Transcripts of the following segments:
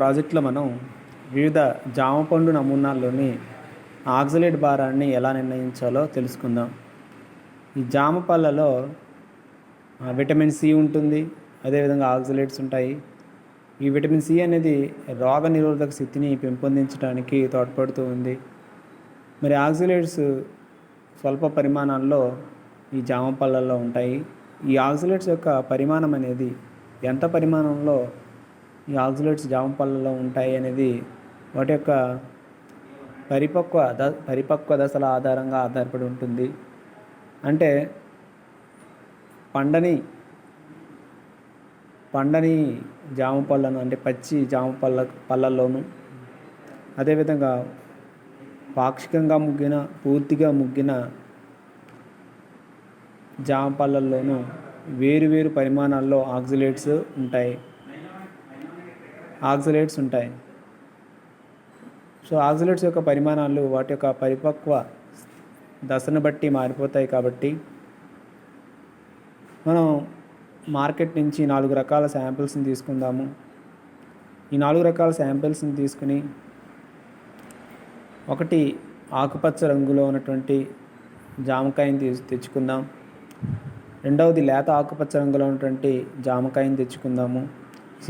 ప్రాజెక్ట్లో మనం వివిధ జామ పండు నమూనాల్లోని ఆక్సలేట్ భారాన్ని ఎలా నిర్ణయించాలో తెలుసుకుందాం. ఈ జామ పళ్ళలో విటమిన్ సి ఉంటుంది, అదేవిధంగా ఆక్సలేట్స్ ఉంటాయి. ఈ విటమిన్ సి అనేది రోగ నిరోధక శక్తిని పెంపొందించడానికి తోడ్పడుతూ ఉంది. మరి ఆక్సలేట్స్ స్వల్ప పరిమాణాల్లో ఈ జామ పళ్ళల్లో ఉంటాయి. ఈ ఆక్సలేట్స్ యొక్క పరిమాణం అనేది ఎంత పరిమాణంలో ఈ ఆక్సలేట్స్ జామ పళ్ళలో ఉంటాయి అనేది వాటి యొక్క పరిపక్వ దశల ఆధారంగా ఆధారపడి ఉంటుంది. అంటే పండని జామ పళ్ళను, అంటే పచ్చి జామ పళ్ళల్లోనూ, అదేవిధంగా పాక్షికంగా ముగ్గిన, పూర్తిగా ముగ్గిన జామ పళ్ళల్లోనూ వేరు పరిమాణాల్లో ఆక్సలేట్స్ ఉంటాయి. సో ఆక్సలేట్స్ యొక్క పరిమాణాలు వాటి యొక్క పరిపక్వ దశను బట్టి మారిపోతాయి. కాబట్టి మనం మార్కెట్ నుంచి 4 రకాల శాంపిల్స్ని తీసుకుందాము. ఈ 4 రకాల శాంపిల్స్ని తీసుకుని, ఒకటి ఆకుపచ్చ రంగులో ఉన్నటువంటి జామకాయని తెచ్చుకుందాం. రెండవది లేత ఆకుపచ్చ రంగులో ఉన్నటువంటి జామకాయని తెచ్చుకుందాము.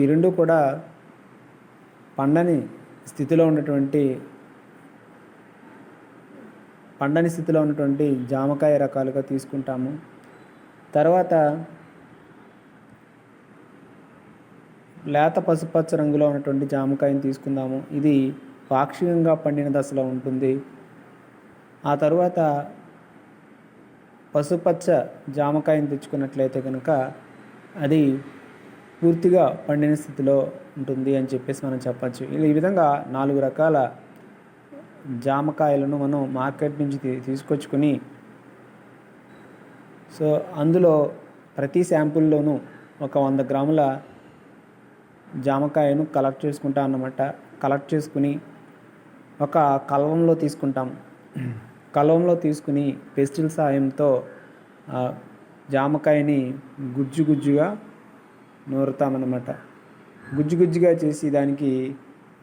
ఈ రెండు కూడా పండని స్థితిలో ఉన్నటువంటి జామకాయ రకాలుగా తీసుకుంటాము. తర్వాత లేత పసుపచ్చ రంగులో ఉన్నటువంటి జామకాయని తీసుకుందాము. ఇది పాక్షికంగా పండిన దశలో ఉంటుంది. ఆ తర్వాత పసుపచ్చ జామకాయని తెచ్చుకున్నట్లయితే కనుక అది పూర్తిగా పండిన స్థితిలో ఉంటుంది అని చెప్పేసి మనం చెప్పచ్చు. ఈ విధంగా 4 రకాల జామకాయలను మనం మార్కెట్ నుంచి తీసుకొచ్చుకొని, సో అందులో ప్రతి శాంపుల్లోనూ ఒక 100 గ్రాముల జామకాయను కలెక్ట్ చేసుకుంటాం అన్నమాట. కలెక్ట్ చేసుకుని ఒక కలవంలో తీసుకుంటాం. కలవంలో తీసుకుని పెస్టిల్ సాయంతో జామకాయని గుజ్జుగా నూరుతామన్నమాట. గుజ్జుగా చేసి దానికి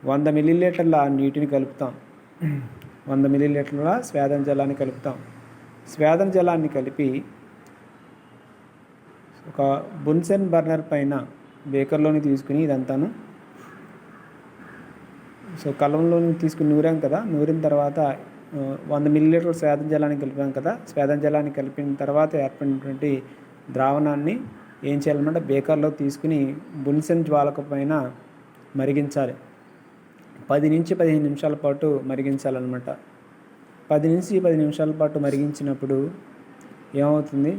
100 మిల్లీలీటర్ల నీటిని కలుపుతాం. 100 మిల్లీలీటర్ల స్వేదన జలాన్ని కలుపుతాం. స్వేదన జలాన్ని కలిపి ఒక బున్సెన్ బర్నర్ పైన బేకర్లోని తీసుకుని ఇదంతాను, సో కలంలోని తీసుకుని నూరాం కదా, నూరిన తర్వాత 100 మిల్లీలీటర్ల స్వేదన జలాన్ని కలిపాం కదా. స్వేదన జలాన్ని కలిపిన తర్వాత ఏర్పడినటువంటి ద్రావణాన్ని ఏం చేయాలన్నమాట, బేకర్లో తీసుకుని బున్సెన్ జ్వాలక పైన మరిగించాలి. 10 నుంచి 15 నిమిషాల పాటు మరిగించాలన్నమాట. 10 నుంచి 10 నిమిషాల పాటు మరిగించినప్పుడు ఏమవుతుంది,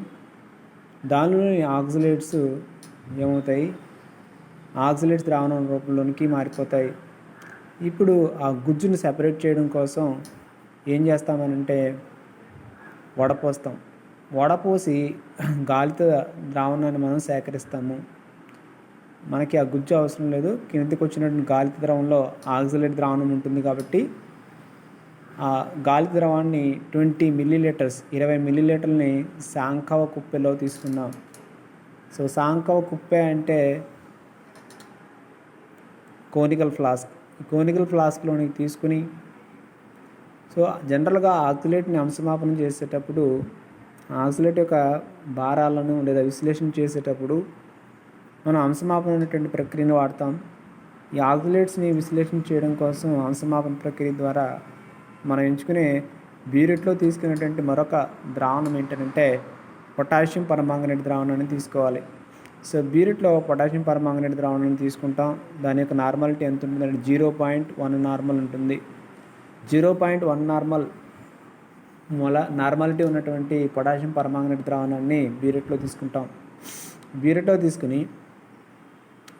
దానిలోని ఆక్సలేట్స్ ఏమవుతాయి, ఆక్సలేట్స్ ద్రావణం రూపంలోనికి మారిపోతాయి. ఇప్పుడు ఆ గుజ్జును సెపరేట్ చేయడం కోసం ఏం చేస్తామనంటే వడపోసి గాలితో ద్రావణాన్ని మనం సేకరిస్తాము. మనకి ఆ గుజ్జు అవసరం లేదు, కిందకి వచ్చినటువంటి గాలిత ద్రవంలో ఆక్సలేట్ ద్రావణం ఉంటుంది. కాబట్టి ఆ గాలిత ద్రవాన్ని 20 మిల్లీలీటర్స్ 20 మిల్లీలీటర్ని సాంకవ కుప్పెలో తీసుకున్నాం. సో సాంకవ కుప్పె అంటే కోనికల్ ఫ్లాస్క్లోనికి తీసుకుని, సో జనరల్గా ఆక్సలేట్ని అంశమాపనం చేసేటప్పుడు, ఆక్సలేట్ యొక్క భారాలను లేదా విశ్లేషణ చేసేటప్పుడు మనం అంశమాపనం అనేటువంటి ప్రక్రియను వాడతాం. ఈ ఆక్సలేట్స్ని విశ్లేషణ చేయడం కోసం అంశమాపన ప్రక్రియ ద్వారా మనం ఎంచుకునే బ్యూరెట్లో తీసుకునేటువంటి మరొక ద్రావణం ఏంటంటే పొటాషియం పరమాంగనేట్ ద్రావణాన్ని తీసుకోవాలి. సో బ్యూరెట్లో పొటాషియం పరమాంగనేట్ ద్రావణాన్ని తీసుకుంటాం. దాని యొక్క నార్మాలిటీ ఎంత ఉంటుందంటే 0.1 నార్మల్ ఉంటుంది. 0.1 నార్మాలిటీ ఉన్నటువంటి పొటాషియం పరమాంగనేట్ ద్రావణాన్ని బ్యూరెట్లో తీసుకుంటాం. బ్యూరెట్లో తీసుకుని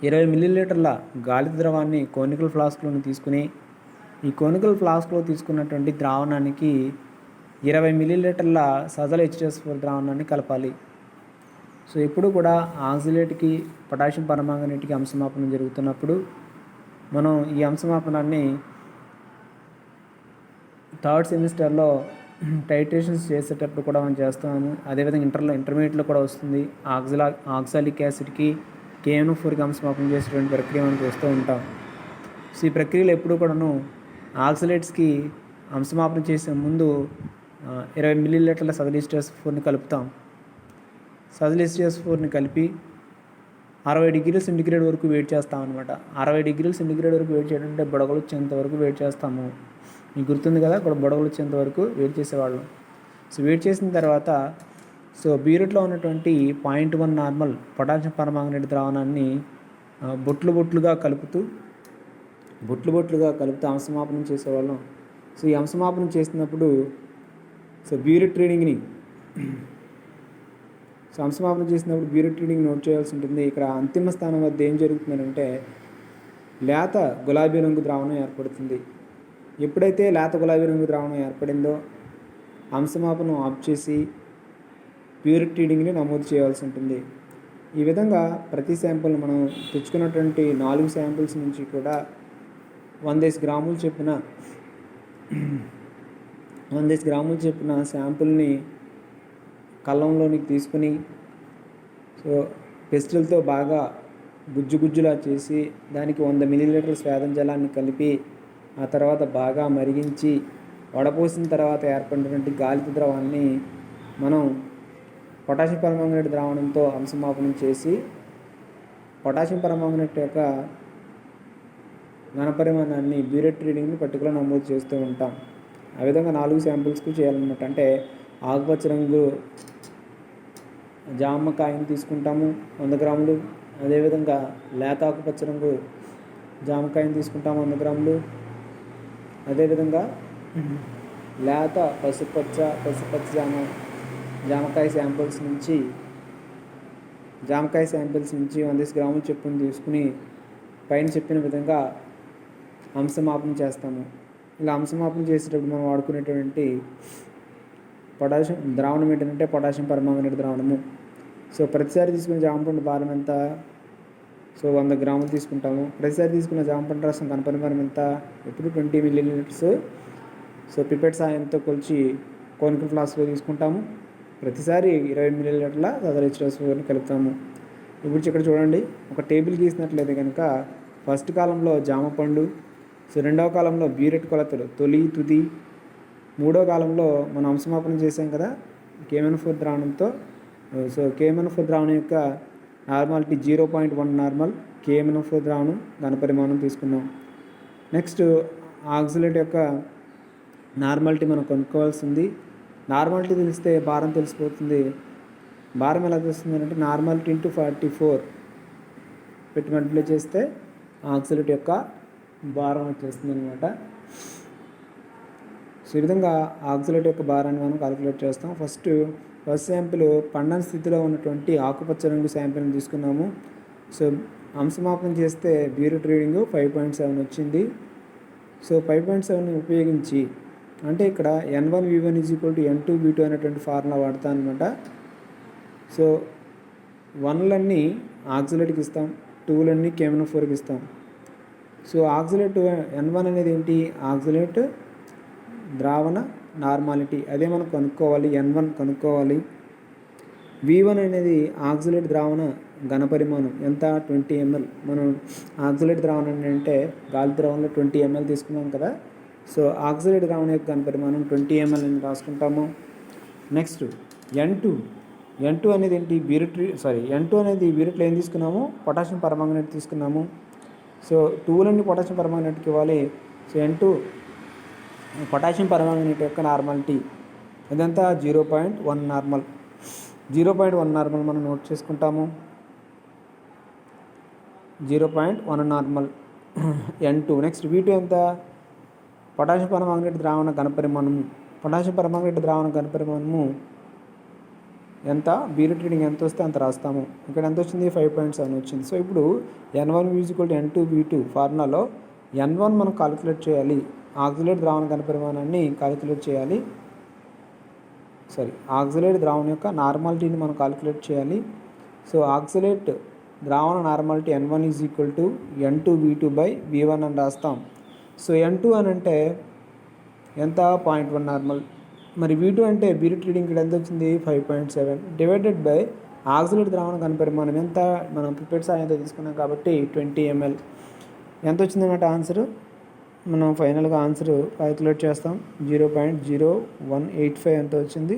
20 మిల్లీలీటర్ల గాలిత ద్రవాన్ని కోనికల్ ఫ్లాస్క్లోని తీసుకుని, ఈ కోనికల్ ఫ్లాస్క్లో తీసుకున్నటువంటి ద్రావణానికి 20 మిల్లీలీటర్ల సజల H2SO4 ద్రావణాన్ని కలపాలి. సో ఎప్పుడు కూడా ఆక్సలేట్కి పొటాషియం పరమాంగనేట్కి అంశమాపనం జరుగుతున్నప్పుడు మనం ఈ అంశమాపనాన్ని 3rd సెమిస్టర్లో టైట్రేషన్స్ చేసేటప్పుడు కూడా మనం చేస్తాము. అదేవిధంగా ఇంటర్మీడియట్లో కూడా వస్తుంది. ఆక్సాలిక్ యాసిడ్కి KNO4కి అంశమాపనం చేసేటువంటి ప్రక్రియ మనం చూస్తూ ఉంటాం. సో ఈ ప్రక్రియలో ఎప్పుడు కూడాను ఆక్సలేట్స్కి అంశమాపనం చేసే ముందు 20 మిల్లీలీటర్ల సజలిస్టోస్ఫోర్ని కలుపుతాం. సజలిస్టోస్ఫోర్ని కలిపి 60 డిగ్రీల సెంటిగ్రేడ్ వరకు వెయిట్ చేస్తాం అనమాట. 60 డిగ్రీల సెంటిగ్రేడ్ వరకు వెయిట్ చేయడం అంటే బుడగలు వచ్చేంత వరకు వెయిట్ చేస్తాము. మీకు గుర్తుంది కదా, ఇక్కడ బుడగలు వచ్చేంత వరకు వెయిట్ చేసేవాళ్ళం. సో వెయిట్ చేసిన తర్వాత సో బీరుట్లో ఉన్నటువంటి 0.1 నార్మల్ పొటాషియం పర్మాంగనేట్ ద్రావణాన్ని బొట్లుగా కలుపుతూ అంశమాపనం చేసేవాళ్ళం. సో ఈ అంశమాపనం చేసినప్పుడు సో బ్యూరెట్ రీడింగ్ని నోట్ చేయాల్సి ఉంటుంది. ఇక్కడ అంతిమ స్థానం వద్ద ఏం జరుగుతుందంటే లేత గులాబీ రంగు ద్రావణం ఏర్పడుతుంది. ఎప్పుడైతే లేత గులాబీ రంగు ద్రావణం ఏర్పడిందో అంశమాపనం ఆఫ్ చేసి ప్యూరిట్ రీడింగ్ని నమోదు చేయాల్సి ఉంటుంది. ఈ విధంగా ప్రతి శాంపుల్ మనం తెచ్చుకున్నటువంటి 4 శాంపుల్స్ నుంచి కూడా 100 గ్రాములు చెప్పిన శాంపుల్ని కళ్ళంలోనికి తీసుకుని సో పెస్టిల్తో బాగా గుజ్జులా చేసి దానికి 100 మిల్లీలీటర్ స్వేదం జలాన్ని కలిపి ఆ తర్వాత బాగా మరిగించి వడపోసిన తర్వాత ఏర్పడినటువంటి గాలిత ద్రవాన్ని మనం పొటాషియం పర్మాంగనేట్ ద్రావణంతో అంశమాపనం చేసి పొటాషియం పర్మాంగనేట్ యొక్క ఘనపరిమాణాన్ని బ్యూరెట్ రీడింగ్ని పర్టికులర్ నమోదు చేస్తూ ఉంటాం. ఆ విధంగా 4 శాంపిల్స్కి చేయాలన్నమాట. అంటే ఆకుపచ్చ రంగు జామకాయని తీసుకుంటాము 100 గ్రాములు, అదేవిధంగా లేత ఆకుపచ్చ రంగు జామకాయని తీసుకుంటాము 100 గ్రాములు, అదేవిధంగా లేత పసుపచ్చ జామకాయ శాంపిల్స్ నుంచి 100 గ్రాములు చొప్పున తీసుకుని పైన చెప్పిన విధంగా అంశమాపనం చేస్తాము. ఇలా అంశమాపనం చేసేటప్పుడు మనం వాడుకునేటువంటి పొటాషియం ద్రావణం ఏంటంటే పొటాషియం పర్మాంగనేట్ ద్రావణము. సో ప్రతిసారి తీసుకునే జామపండు భారం ఎంత? సో 100 గ్రాములు తీసుకుంటాము. ప్రతిసారి తీసుకున్న జామపండు రసం ఘనపరిమాణం ఎంత? ఎప్పుడు 20 మిల్లీలీటర్స్. సో పిపెట్ సాయంతో కొలిచి కోనికల్ ఫ్లాస్క్లో తీసుకుంటాము. ప్రతిసారి 20 మిల్లీలీటర్ల సజలిస్టోస్ఫోర్ని కలుపుతాము. ఇప్పుడు ఇక్కడ చూడండి, ఒక టేబుల్ గీసినట్లయితే కనుక ఫస్ట్ కాలంలో జామపండు, సో రెండవ కాలంలో బ్యూరెట్ కొలతలు తొలి తుది, మూడో కాలంలో మనం అంశమాపనం చేసాం కదా KMnO4 ద్రావణంతో. సో KMnO4 ద్రావణం యొక్క నార్మాలిటీ 0.1 నార్మల్ KMnO4 ద్రావణం ఘనపరిమాణం తీసుకున్నాం. నెక్స్ట్ ఆక్సలేట్ యొక్క నార్మాలిటీ మనం కనుక్కోవాల్సి ఉంది. నార్మాలిటీ తెలిస్తే భారం తెలిసిపోతుంది. భారం ఎలా తెలుస్తుంది అంటే నార్మాలిటీ ఇంటూ 44 పెట్టి మల్టిప్లై చేస్తే ఆక్సలేట్ యొక్క భారం వచ్చేస్తుంది అనమాట. సో ఈ విధంగా ఆక్సలేట్ యొక్క భారాన్ని మనం కాలిక్యులేట్ చేస్తాం. ఫస్ట్ శాంపిల్ పండని స్థితిలో ఉన్నటువంటి ఆకుపచ్చ రంగు శాంపిల్ని తీసుకున్నాము. సో అంశమాపనం చేస్తే బ్యూరెట్ రీడింగ్ 5.7 వచ్చింది. సో 5.7ని ఉపయోగించి అంటే ఇక్కడ N1V1 = N2V2 అనేటువంటి ఫార్ములా వాడతాం అనమాట. సో 1లన్నీ ఆక్సలేట్కి ఇస్తాం, 2లన్నీ KMnO4కి ఇస్తాం. సో ఆక్సలేట్ N1 అనేది ఏంటి? ఆక్సలేట్ ద్రావణ నార్మాలిటీ, అదే మనం కనుక్కోవాలి. N1 కనుక్కోవాలి. V1 అనేది ఆక్సలేట్ ద్రావణ ఘనపరిమాణం ఎంత? 20 ml. మనం ఆక్సలేట్ ద్రావణం అంటే గాలి ద్రావణంలో 20 ml తీసుకున్నాం కదా. సో ఆక్సలేట్ ద్రావణం యొక్క ఘనపరిమాణం 20 ml అని రాసుకుంటాము. నెక్స్ట్ N2 అనేది ఏంటి? N2 అనేది బ్యూరెట్లో ఏం తీసుకున్నాము? పొటాషియం పర్మాంగనేట్ తీసుకున్నాము. సో 2లన్నీ పొటాషియం పర్మాంగనేట్కి ఇవ్వాలి. సో N2 పొటాషియం పర్మాంగనేట్ యొక్క నార్మాలిటీ ఇదంతా 0.1 నార్మల్. 0.1 నార్మల్ మనం నోట్ చేసుకుంటాము. 0.1 నార్మల్ N2. నెక్స్ట్ V2 ఎంత? పొటాషియం పర్మాంగనేట్ ద్రావణ ఘనపరిమాణము. పొటాషియం పర్మాంగనేట్ ద్రావణ ఘనపరిమాణము ఎంత? బ్యూరెట్ రీడింగ్ ఎంత వస్తే అంత రాస్తాము. ఇక్కడ ఎంత వచ్చింది? 5.7 వచ్చింది. సో ఇప్పుడు N1 = N2V2 ఫార్ములాలో N1 మనం కాలిక్యులేట్ చేయాలి. ఆక్సలేట్ ద్రావణ ఘనపరిమాణాన్ని కాలిక్యులేట్ చేయాలి. ఆక్సలేట్ ద్రావణం యొక్క నార్మాలిటీని మనం కాలిక్యులేట్ చేయాలి. So oxalate ద్రావణ normality N1 = N2V2/V1 అని రాస్తాం. సో N2 అని అంటే ఎంత? 0.1 నార్మల్. మరి V2 అంటే బ్యూరెట్ రీడింగ్ ఇక్కడ ఎంత వచ్చింది? 5.7 డివైడెడ్ బై ఆక్సలేట్ ద్రావణ ఘనపరిమాణం ఎంత? మనం పిపెట్ సాయంతో తీసుకున్నాం కాబట్టి 20 ml. ఎంత వచ్చిందన్నమాట ఆన్సరు? మనం ఫైనల్గా ఆన్సర్ క్యాలిక్యులేట్ చేస్తాం. 0.0185 ఎంత వచ్చింది.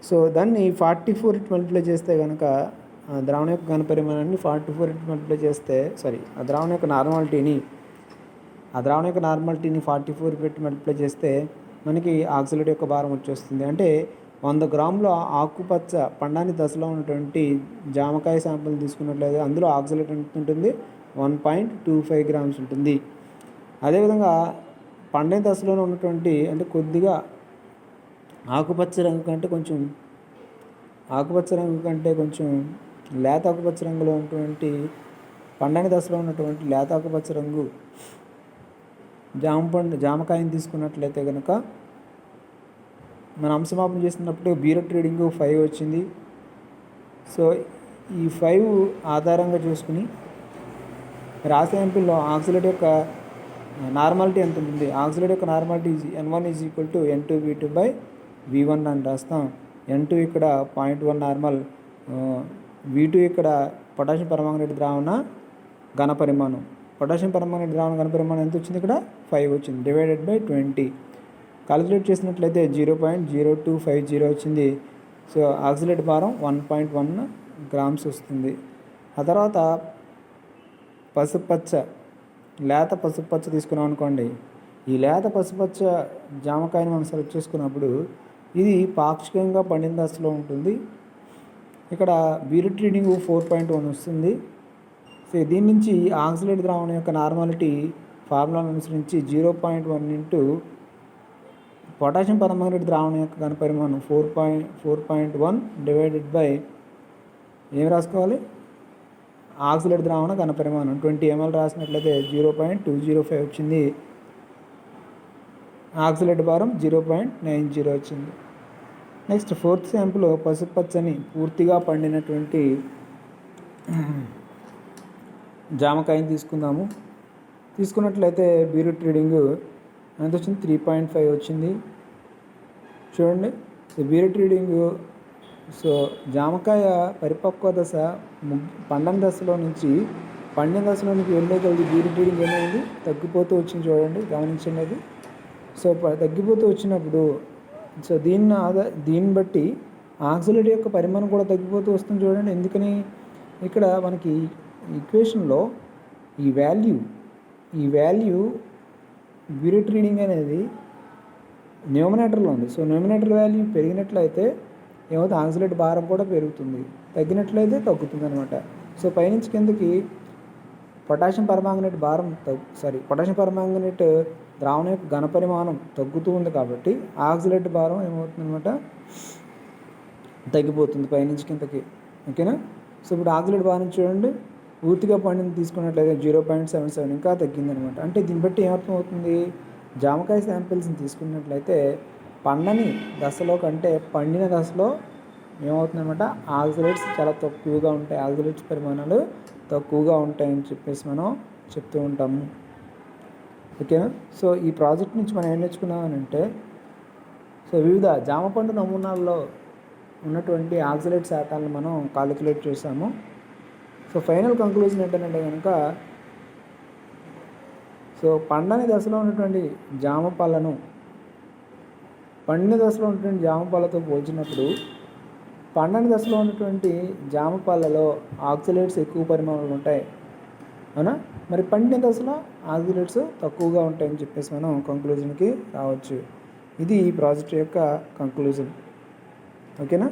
సో దాన్ని 44 ఇటు మల్టిప్లై చేస్తే కనుక ద్రావణం యొక్క ఘన పరిమాణాన్ని 44 ఇటు మల్టిప్లై చేస్తే ఆ ద్రావణం యొక్క నార్మాలిటీని 44 పెట్టి మల్టిప్లై చేస్తే మనకి ఆక్సిలేట్ యొక్క భారం వచ్చేస్తుంది. అంటే 100 గ్రాముల ఆకుపచ్చ పండాని దశలో ఉన్నటువంటి జామకాయ శాంపుల్ తీసుకున్నట్లయితే అందులో ఆక్సిలేట్ ఎంత ఉంటుంది? 1.25 గ్రామ్స్ ఉంటుంది. అదేవిధంగా పండిన దశలో ఉన్నటువంటి అంటే కొద్దిగా ఆకుపచ్చ రంగు కంటే కొంచెం లేత ఆకుపచ్చ రంగులో ఉన్నటువంటి పండని దశలో ఉన్నటువంటి లేత ఆకుపచ్చ రంగు జామకాయని తీసుకున్నట్లయితే కనుక మన అంశమాపన చేసినప్పుడు బీరట్ రీడింగ్ 5 వచ్చింది. సో ఈ 5 ఆధారంగా చూసుకుని రాసే యాంపిల్లో ఆక్సిలేట్ యొక్క నార్మాలిటీ ఎంత ఉంటుంది? ఆక్సిలేట్ యొక్క నార్మాలిటీ N1 = N2V2/V1 అని రాస్తాం. N2 ఇక్కడ 0.1 నార్మల్, V2 ఇక్కడ పొటాషియం పరమాంగనేట్ ద్రావణ ఘన పరిమాణం. పొటాషియం పరమాంగనేట్ ద్రావణ ఘన పరిమాణం ఎంత వచ్చింది? ఇక్కడ 5 వచ్చింది. /20 కాలిక్యులేట్ చేసినట్లయితే 0.0250 వచ్చింది. సో ఆక్సిలేట్ భారం 1.1 గ్రామ్స్ వస్తుంది. ఆ తర్వాత లేత పసుపచ్చ తీసుకున్నాం అనుకోండి. ఈ లేత పసుపచ్చ జామకాయని మనం సెలెక్ట్ చేసుకున్నప్పుడు ఇది పాక్షికంగా పండిన దశలో ఉంటుంది. ఇక్కడ బీరట్ రీడింగ్ 4.1 వస్తుంది. సో దీని నుంచి ఆక్సిలేట్ ద్రావణం యొక్క నార్మాలిటీ ఫార్ములాను అనుసరించి 0.1 పొటాషియం పరమాంగనేట్ ద్రావణం యొక్క ఘన పరిమాణం 4.1 ఏం రాసుకోవాలి? ఆక్సిలేట్ ద్రావణ ఘన పరిమాణం 20 ml రాసినట్లయితే 0.205 వచ్చింది. ఆక్సిలేట్ భారం 0.90 వచ్చింది. నెక్స్ట్ 4th శాంపుల్ పసుపచ్చని పూర్తిగా పండినటువంటి జామకాయని తీసుకున్నట్లయితే బీరట్ రీడింగ్ ఎంత వచ్చింది? 3.5 వచ్చింది. చూడండి, బీరట్ రీడింగ్. సో జామకాయ పరిపక్వ దశ పండిన దశలోనికి వెళ్ళే కొద్ది బీరట్ రీడింగ్ ఏమైంది? తగ్గిపోతూ వచ్చింది. చూడండి, గమనించండి అది. సో తగ్గిపోతూ వచ్చినప్పుడు సో దీన్ని బట్టి ఆక్సిలేట్ యొక్క పరిమాణం కూడా తగ్గిపోతూ వస్తుంది. చూడండి, ఎందుకని ఇక్కడ మనకి ఈక్వేషన్లో ఈ వాల్యూ బీరట్ రీడింగ్ అనేది న్యూమరేటర్లో ఉంది. సో న్యూమరేటర్ వాల్యూ పెరిగినట్లయితే ఏమవుతుంది? ఆక్సిలేట్ భారం కూడా పెరుగుతుంది, తగ్గినట్లయితే తగ్గుతుంది అనమాట. సో పైనుంచి కిందకి పొటాషియం పరమాంగనేట్ ద్రావణం యొక్క ఘన పరిమాణం తగ్గుతూ ఉంది కాబట్టి ఆక్సిలేట్ భారం ఏమవుతుంది అనమాట? తగ్గిపోతుంది పైనుంచి కిందకి. ఓకేనా? సో ఇప్పుడు ఆక్సిలేట్ భారం చూడండి, పూర్తిగా పండిన తీసుకున్నట్లయితే 0.77 ఇంకా తగ్గిందనమాట. అంటే దీన్ని బట్టి ఏమర్థం అవుతుంది? జామకాయ శాంపిల్స్ని తీసుకున్నట్లయితే పండని దశలో కంటే పండిన దశలో ఏమవుతుందన్నమాట? ఆక్సిలేట్స్ చాలా తక్కువగా ఉంటాయి, ఆక్సిలేట్స్ పరిమాణాలు తక్కువగా ఉంటాయని చెప్పేసి మనం చెప్తూ ఉంటాము. ఓకేనా? సో ఈ ప్రాజెక్ట్ నుంచి మనం ఏం నేర్చుకున్నామనంటే, సో వివిధ జామపండు నమూనాల్లో ఉన్నటువంటి ఆక్సిలేట్ శాతాలను మనం కాలిక్యులేట్ చేసాము. సో ఫైనల్ కంక్లూజన్ ఏంటంటే కనుక, సో పండని దశలో ఉన్నటువంటి పండిన దశలో ఉన్నటువంటి జామ పళ్ళతో పోల్చినప్పుడు పండని దశలో ఉన్నటువంటి జామ పళ్ళలో ఆక్సిలేట్స్ ఎక్కువ పరిమాణంలో ఉంటాయి, అవునా? మరి పండిన దశలో ఆక్సిలేట్స్ తక్కువగా ఉంటాయని చెప్పేసి మనం కంక్లూజన్కి రావచ్చు. ఇది ఈ ప్రాజెక్ట్ యొక్క కంక్లూజన్. ఓకేనా?